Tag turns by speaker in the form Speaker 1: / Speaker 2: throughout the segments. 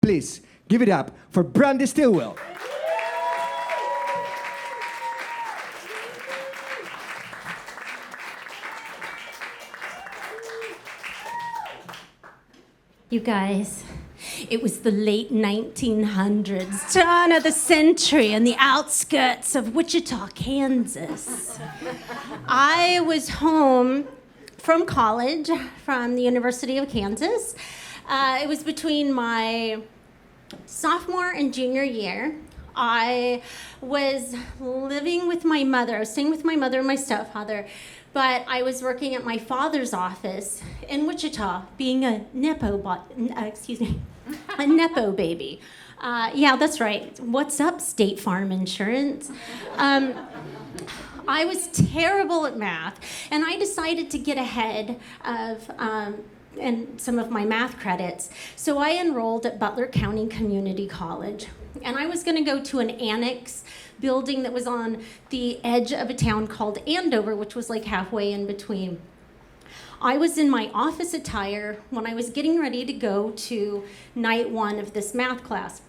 Speaker 1: Please give it up for Brandee Stilwell.
Speaker 2: You guys, it was the late 1900s, turn of the century, in the outskirts of Wichita, Kansas. I was home from college, from the University of Kansas. It was between my sophomore and junior year. I was living with my mother. I was staying with my mother and my stepfather, but I was working at my father's office in Wichita, being a nepo baby. Yeah, that's right. What's up, State Farm Insurance? I was terrible at math, and I decided to get ahead of and some of my math credits. So I enrolled at Butler County Community College. And I was gonna go to an annex building that was on the edge of a town called Andover, which was like halfway in between. I was in my office attire when I was getting ready to go to night one of this math class.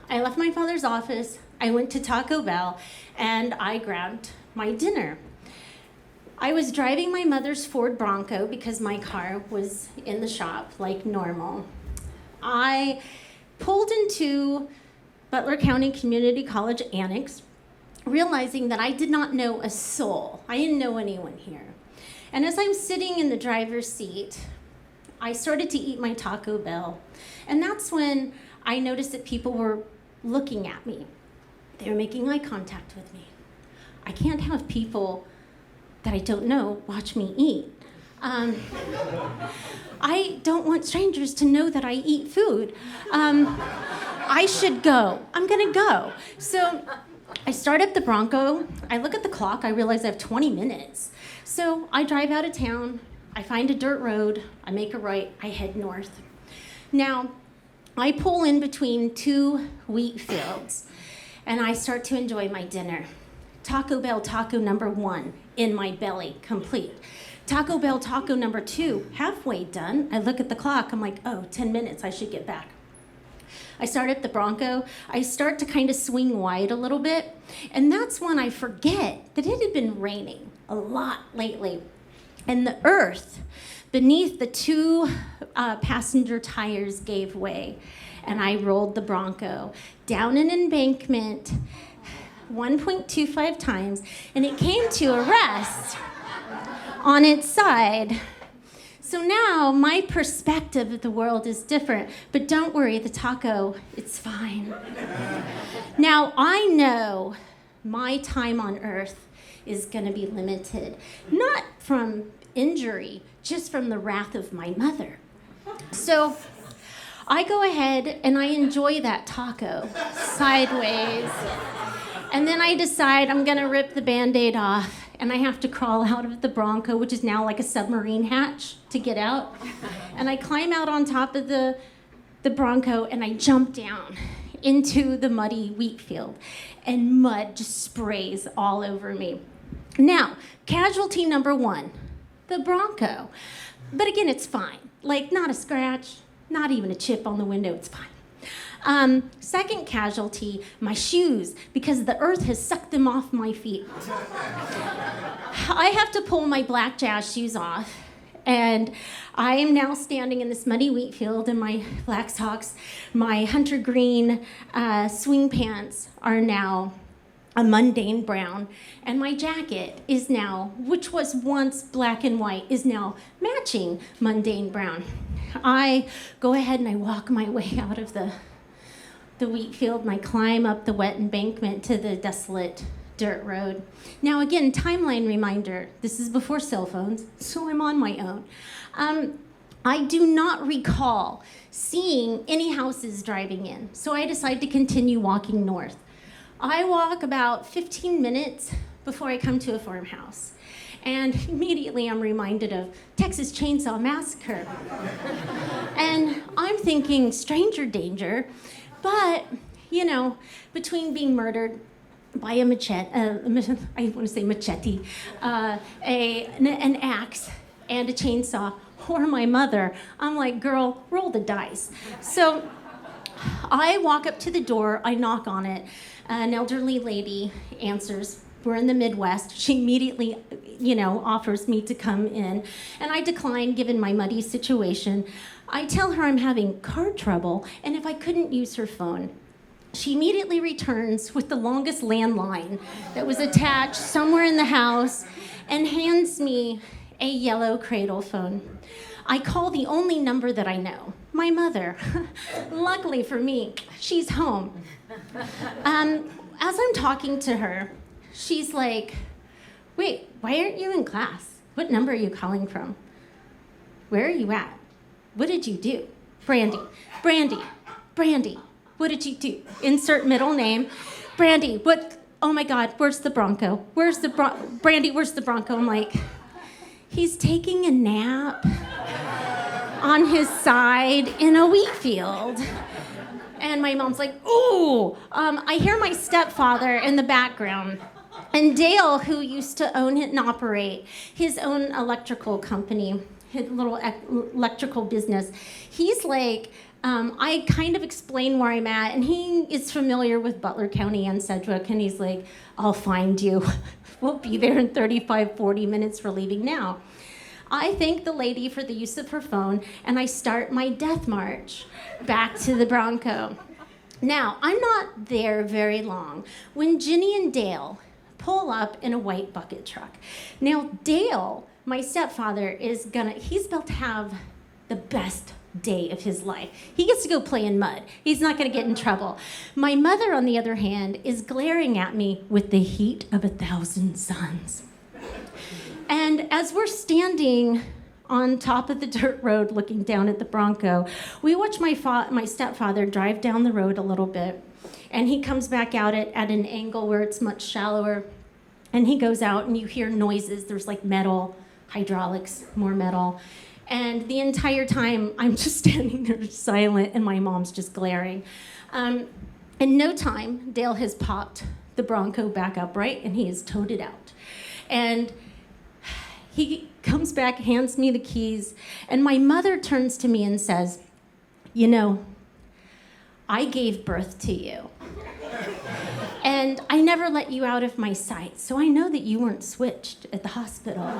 Speaker 2: I left my father's office, I went to Taco Bell, and I grabbed my dinner. I was driving my mother's Ford Bronco because my car was in the shop like normal. I pulled into Butler County Community College Annex, realizing that I did not know a soul. I didn't know anyone here. And as I'm sitting in the driver's seat, I started to eat my Taco Bell. And that's when I noticed that people were looking at me. They were making eye contact with me. I can't have people that I don't know watch me eat. I don't want strangers to know that I eat food. I should go. I'm gonna go. So I start up the Bronco. I look at the clock. I realize I have 20 minutes. So I drive out of town. I find a dirt road. I make a right. I head north. Now, I pull in between two wheat fields, and I start to enjoy my dinner. Taco Bell taco number 1 in my belly, complete. Taco Bell taco number 2, halfway done. I look at the clock, I'm like, oh, 10 minutes, I should get back. I start up the Bronco. I start to kind of swing wide a little bit, and that's when I forget that it had been raining a lot lately. And the earth beneath the two passenger tires gave way, and I rolled the Bronco down an embankment 1.25 times, and it came to a rest on its side. So now my perspective of the world is different, but don't worry, the taco, it's fine. Now I know my time on earth is gonna be limited, not from injury, just from the wrath of my mother. So I go ahead and I enjoy that taco sideways. And then I decide I'm gonna rip the Band-Aid off, and I have to crawl out of the Bronco, which is now like a submarine hatch, to get out. And I climb out on top of the Bronco, and I jump down into the muddy wheat field, and mud just sprays all over me. Now, casualty number 1, the Bronco. But again, it's fine. Like, not a scratch, not even a chip on the window, it's fine. Second casualty, my shoes, because the earth has sucked them off my feet. I have to pull my black jazz shoes off, and I am now standing in this muddy wheat field in my black socks. My hunter green swing pants are now a mundane brown, and my jacket is now, which was once black and white, is now matching mundane brown. I go ahead and I walk my way out of the wheat field, and I climb up the wet embankment to the desolate dirt road. Now again, timeline reminder, this is before cell phones, so I'm on my own. I do not recall seeing any houses driving in, so I decide to continue walking north. I walk about 15 minutes before I come to a farmhouse, and immediately I'm reminded of Texas Chainsaw Massacre. And I'm thinking stranger danger. But, you know, between being murdered by a machete, I want to say machete, an axe, and a chainsaw, or my mother, I'm like, girl, roll the dice. So I walk up to the door, I knock on it. An elderly lady answers. We're in the Midwest. She immediately, offers me to come in. And I decline, given my muddy situation. I tell her I'm having car trouble, and if I couldn't use her phone. She immediately returns with the longest landline that was attached somewhere in the house and hands me a yellow cradle phone. I call the only number that I know, my mother. Luckily for me, she's home. As I'm talking to her, she's like, wait, why aren't you in class? What number are you calling from? Where are you at? What did you do? Brandee, what did you do? Insert middle name. Brandee, what? Oh my God, where's the Bronco? Brandee, where's the Bronco? I'm like, he's taking a nap on his side in a wheat field. And my mom's like, ooh. I hear my stepfather in the background. And Dale, who used to own and operate his own electrical company, his little electrical business, he's like, I kind of explain where I'm at, and he is familiar with Butler County and Sedgwick, and he's like, I'll find you. We'll be there in 35, 40 minutes for leaving now. I thank the lady for the use of her phone, and I start my death march back to the Bronco. Now, I'm not there very long when Ginny and Dale pull up in a white bucket truck. Now, Dale, my stepfather, he's about to have the best day of his life. He gets to go play in mud. He's not going to get in trouble. My mother, on the other hand, is glaring at me with the heat of 1,000 suns. And as we're standing on top of the dirt road looking down at the Bronco, we watch my stepfather drive down the road a little bit, and he comes back out at an angle where it's much shallower, and he goes out and you hear noises. There's like metal, hydraulics, more metal. And the entire time, I'm just standing there silent, and my mom's just glaring. In no time, Dale has popped the Bronco back upright, and he has towed it out. And he comes back, hands me the keys, and my mother turns to me and says, I gave birth to you. And I never let you out of my sight, so I know that you weren't switched at the hospital.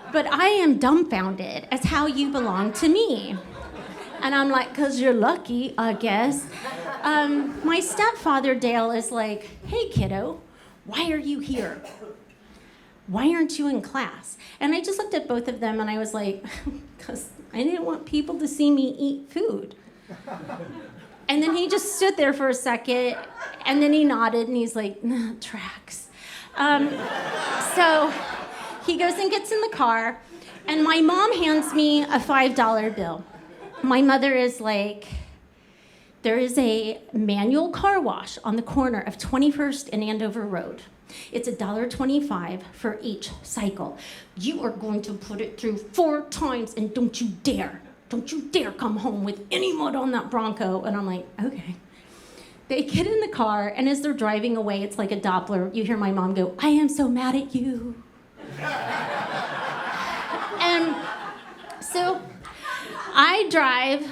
Speaker 2: But I am dumbfounded as how you belong to me. And I'm like, 'cause you're lucky, I guess. My stepfather, Dale, is like, hey, kiddo, why are you here? Why aren't you in class? And I just looked at both of them and I was like, 'cause I didn't want people to see me eat food. And then he just stood there for a second, and then he nodded and he's like, nah, tracks. So he goes and gets in the car, and my mom hands me a $5 bill. My mother is like, there is a manual car wash on the corner of 21st and Andover Road. It's $1.25 for each cycle. You are going to put it through 4 times, and don't you dare come home with any mud on that Bronco. And I'm like, okay. They get in the car, and as they're driving away, it's like a Doppler. You hear my mom go, I am so mad at you. And so I drive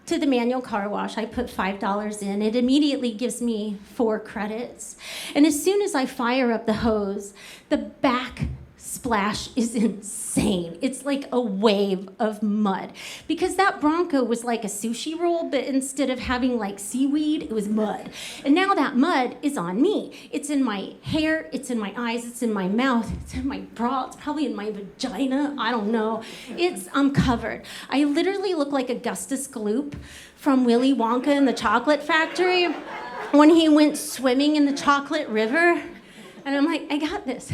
Speaker 2: to the manual car wash. I put $5 in. It immediately gives me 4 credits. And as soon as I fire up the hose, the back splash is insane. It's like a wave of mud. Because that Bronco was like a sushi roll, but instead of having like seaweed, it was mud. And now that mud is on me. It's in my hair, it's in my eyes, it's in my mouth, it's in my bra, it's probably in my vagina, I don't know. I'm covered. I literally look like Augustus Gloop from Willy Wonka and the Chocolate Factory when he went swimming in the chocolate river. And I'm like, I got this.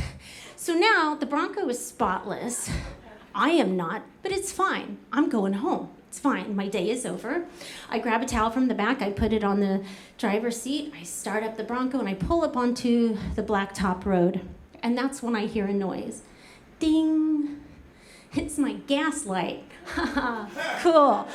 Speaker 2: So now the Bronco is spotless. I am not, but it's fine. I'm going home. It's fine. My day is over. I grab a towel from the back. I put it on the driver's seat. I start up the Bronco, and I pull up onto the blacktop road. And that's when I hear a noise. Ding. It's my gas light. Cool.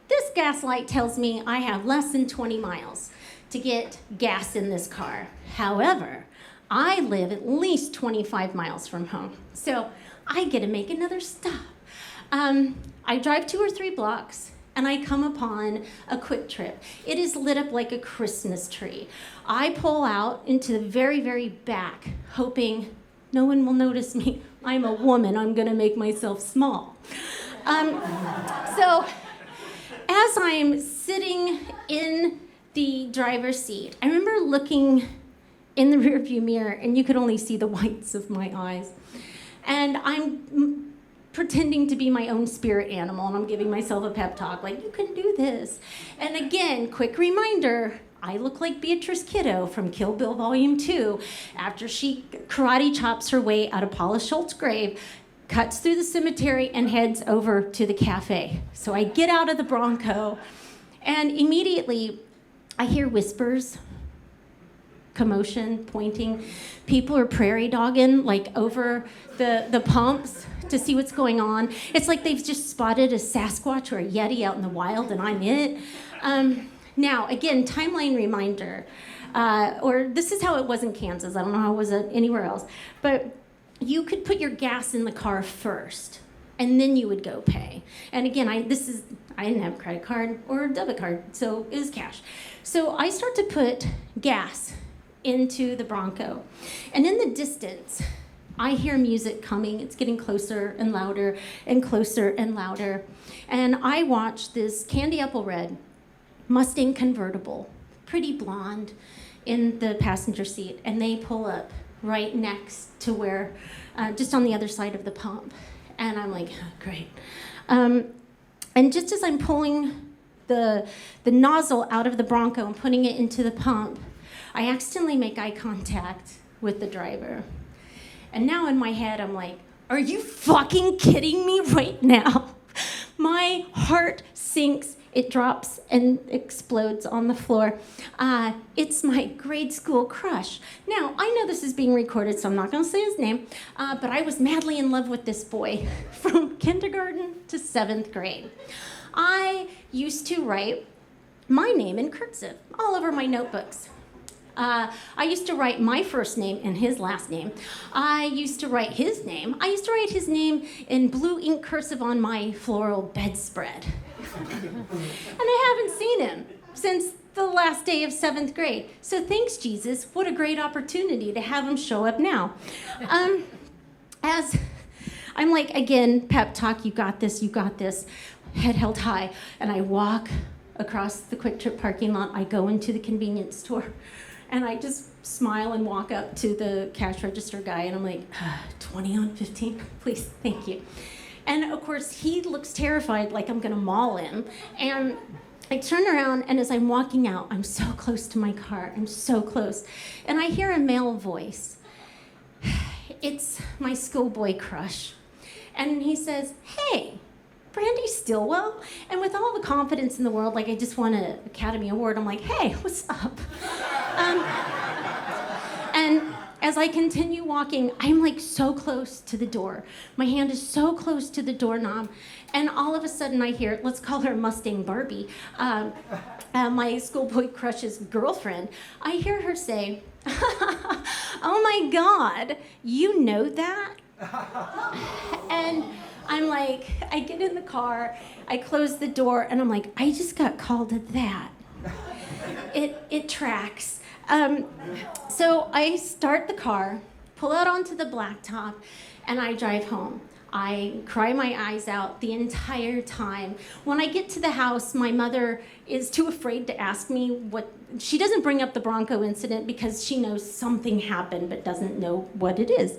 Speaker 2: This gas light tells me I have less than 20 miles to get gas in this car. However, I live at least 25 miles from home, so I get to make another stop. I drive 2 or 3 blocks, and I come upon a Quick Trip. It is lit up like a Christmas tree. I pull out into the very, very back, hoping no one will notice me. I'm a woman. I'm going to make myself small. So as I'm sitting in the driver's seat, I remember looking in the rearview mirror, and you could only see the whites of my eyes. And I'm pretending to be my own spirit animal, and I'm giving myself a pep talk, like, you can do this. And again, quick reminder, I look like Beatrice Kiddo from Kill Bill Volume 2 after she karate chops her way out of Paula Schultz's grave, cuts through the cemetery, and heads over to the cafe. So I get out of the Bronco, and immediately I hear whispers, commotion, pointing. People are prairie dogging, like, over the pumps to see what's going on. It's like they've just spotted a Sasquatch or a Yeti out in the wild, and I'm it. Now, again, timeline reminder, or this is how it was in Kansas. I don't know how it was anywhere else. But you could put your gas in the car first, and then you would go pay. And again, I didn't have a credit card or a debit card, so it was cash. So I start to put gas into the Bronco. And in the distance, I hear music coming. It's getting closer and louder and closer and louder. And I watch this candy apple red Mustang convertible, pretty blonde, in the passenger seat. And they pull up right next to where, just on the other side of the pump. And I'm like, oh, great. And just as I'm pulling the nozzle out of the Bronco and putting it into the pump, I accidentally make eye contact with the driver. And now in my head, I'm like, are you fucking kidding me right now? My heart sinks, it drops and explodes on the floor. It's my grade school crush. Now, I know this is being recorded, so I'm not gonna say his name, but I was madly in love with this boy from kindergarten to 7th grade. I used to write my name in cursive all over my notebooks. I used to write my first name and his last name. I used to write his name. I used to write his name in blue ink cursive on my floral bedspread. And I haven't seen him since the last day of 7th grade. So thanks, Jesus. What a great opportunity to have him show up now. As I'm like, again, pep talk, you got this, head held high. And I walk across the Quick Trip parking lot. I go into the convenience store. And I just smile and walk up to the cash register guy, and I'm like, 20 on 15, please, thank you. And of course, he looks terrified, like I'm gonna maul him. And I turn around, and as I'm walking out, I'm so close to my car, I'm so close. And I hear a male voice. It's my schoolboy crush. And he says, hey, Brandee Stilwell. And with all the confidence in the world, like I just won an Academy Award, I'm like, hey, what's up? And as I continue walking, I'm like so close to the door. My hand is so close to the doorknob. And all of a sudden I hear, let's call her Mustang Barbie, my schoolboy crush's girlfriend. I hear her say, oh my God, you know that? And I'm like, I get in the car, I close the door, and I'm like, I just got called a that. It tracks. So I start the car, pull out onto the blacktop, and I drive home. I cry my eyes out the entire time. When I get to the house, my mother is too afraid to ask me what. She doesn't bring up the Bronco incident because she knows something happened but doesn't know what it is.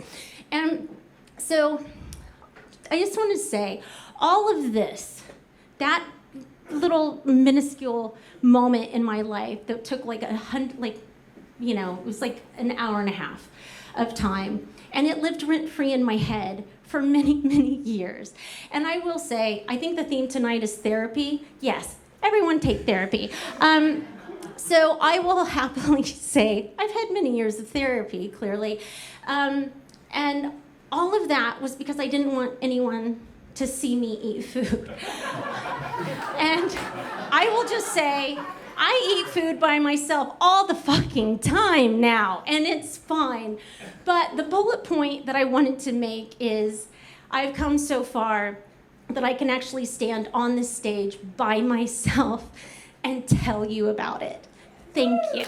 Speaker 2: And so I just want to say, all of this, that little minuscule moment in my life that took like it was like an hour and a half of time, and it lived rent-free in my head for many, many years. And I will say, I think the theme tonight is therapy. Yes, everyone take therapy. So I will happily say I've had many years of therapy, clearly. And all of that was because I didn't want anyone to see me eat food. And I will just say, I eat food by myself all the fucking time now, and it's fine. But the bullet point that I wanted to make is I've come so far that I can actually stand on this stage by myself and tell you about it. Thank you.